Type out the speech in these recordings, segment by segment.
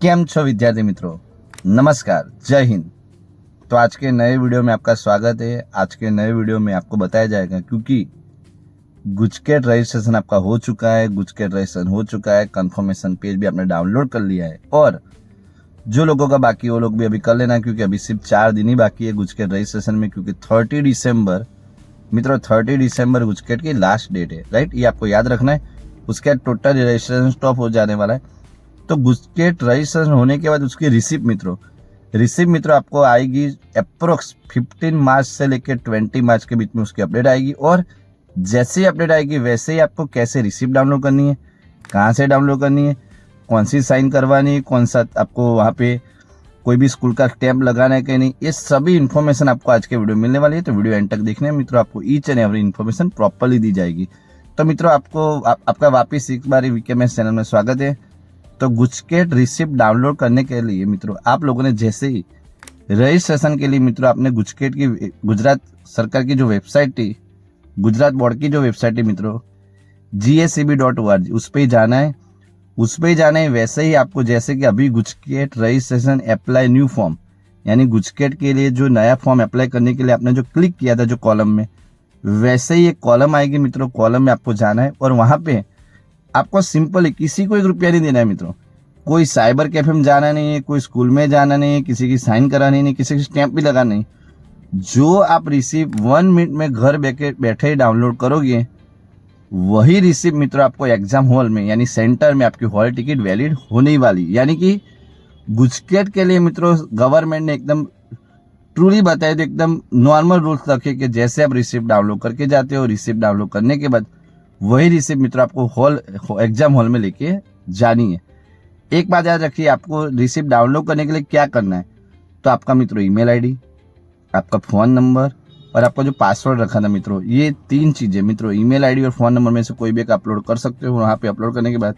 केम छो विद्यार्थी मित्रों, नमस्कार, जय हिंद। तो आज के नए वीडियो में आपका स्वागत है। आज के नए वीडियो में आपको बताया जाएगा क्योंकि गुजकेट रजिस्ट्रेशन आपका हो चुका है, गुजकेट रजिस्ट्रेशन हो चुका है, कंफर्मेशन पेज भी आपने डाउनलोड कर लिया है और जो लोगों का बाकी वो लोग भी अभी कर लेना क्योंकि अभी सिर्फ 4 दिन ही बाकी है गुजकेट रजिस्ट्रेशन में, क्योंकि 30 दिसंबर मित्रों 30 दिसंबर गुजकेट की लास्ट डेट है, राइट। ये आपको याद रखना है। उसके बाद टोटल रजिस्ट्रेशन स्टॉप हो जाने वाला है। तो गुजकेट रजिस्ट्रेशन होने के बाद उसकी रिसिप्ट मित्रों आपको आएगी अप्रोक्स 15 मार्च से लेकर 20 मार्च के बीच में उसकी अपडेट आएगी। और जैसे ही अपडेट आएगी वैसे ही आपको कैसे रिसिप्ट डाउनलोड करनी है, कहाँ से डाउनलोड करनी है, कौन सी साइन करवानी है, कौन सा आपको वहाँ पे कोई भी स्कूल का स्टैंप लगाना है कि नहीं, ये सभी इन्फॉर्मेशन आपको आज के वीडियो मिलने वाली है। तो वीडियो एंड तक देखने में मित्रों आपको each and every information properly दी जाएगी। तो मित्रों आपका वापिस एक बार वीकेएमएस चैनल में स्वागत है। तो गुजकेट रिसिप्ट डाउनलोड करने के लिए मित्रों आप लोगों ने जैसे ही रजिस्ट्रेशन के लिए मित्रों आपने गुजकेट की गुजरात सरकार की जो वेबसाइट थी, गुजरात बोर्ड की जो वेबसाइट थी मित्रों GSEB.org, उस पर ही जाना है। वैसे ही आपको जैसे कि अभी GUJCET registration apply new form यानी गुजकेट के लिए जो नया फॉर्म अप्लाई करने के लिए आपने जो क्लिक किया था जो कॉलम में, वैसे ही एक कॉलम आएगी मित्रों। कॉलम में आपको जाना है और वहां पे आपको सिंपल किसी को 1 रुपया नहीं देना है मित्रों। कोई साइबर कैफे में जाना नहीं है, कोई स्कूल में जाना नहीं है, किसी की साइन करानी नहीं, किसी की स्टैंप भी लगाना नहीं। जो आप रिसिप्ट 1 मिनट में घर बैठे ही डाउनलोड करोगे वही रिसिप्ट मित्रों आपको एग्जाम हॉल में यानी सेंटर में आपकी हॉल टिकट वैलिड होने वाली। यानी कि गुजकेट के लिए मित्रों गवर्नमेंट ने एकदम ट्रूली बताया तो एकदम नॉर्मल रूल्स रखे कि जैसे आप रिसिप्ट डाउनलोड करके जाते हो, रिसिप्ट डाउनलोड करने के बाद वही रिसिप्ट मित्रों आपको एग्जाम हॉल में लेके जानी है। एक बात याद रखिए, आपको रिसिप्ट डाउनलोड करने के लिए क्या करना है। तो आपका मित्रों ईमेल आईडी, आपका फ़ोन नंबर और आपका जो पासवर्ड रखा था मित्रों, ये 3 चीज़ें मित्रों, ईमेल आईडी और फ़ोन नंबर में से कोई भी एक अपलोड कर सकते हो। वहाँ पे अपलोड करने के बाद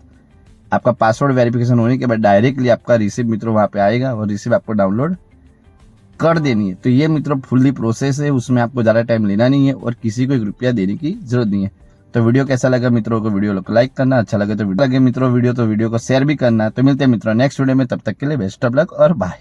आपका पासवर्ड वेरिफिकेशन होने के बाद डायरेक्टली आपका रिसिप्ट मित्रों वहाँ पे आएगा और रिसिप्ट आपको डाउनलोड कर देनी है। तो ये मित्रों फुल्ली प्रोसेस है, उसमें आपको ज़्यादा टाइम लेना नहीं है और किसी को 1 रुपया देने की जरूरत नहीं है। तो वीडियो कैसा लगा मित्रों को वीडियो को लाइक करना, अच्छा लगे तो वीडियो को शेयर भी करना। तो मिलते हैं मित्रों नेक्स्ट वीडियो में, तब तक के लिए बेस्ट ऑफ लक और बाय।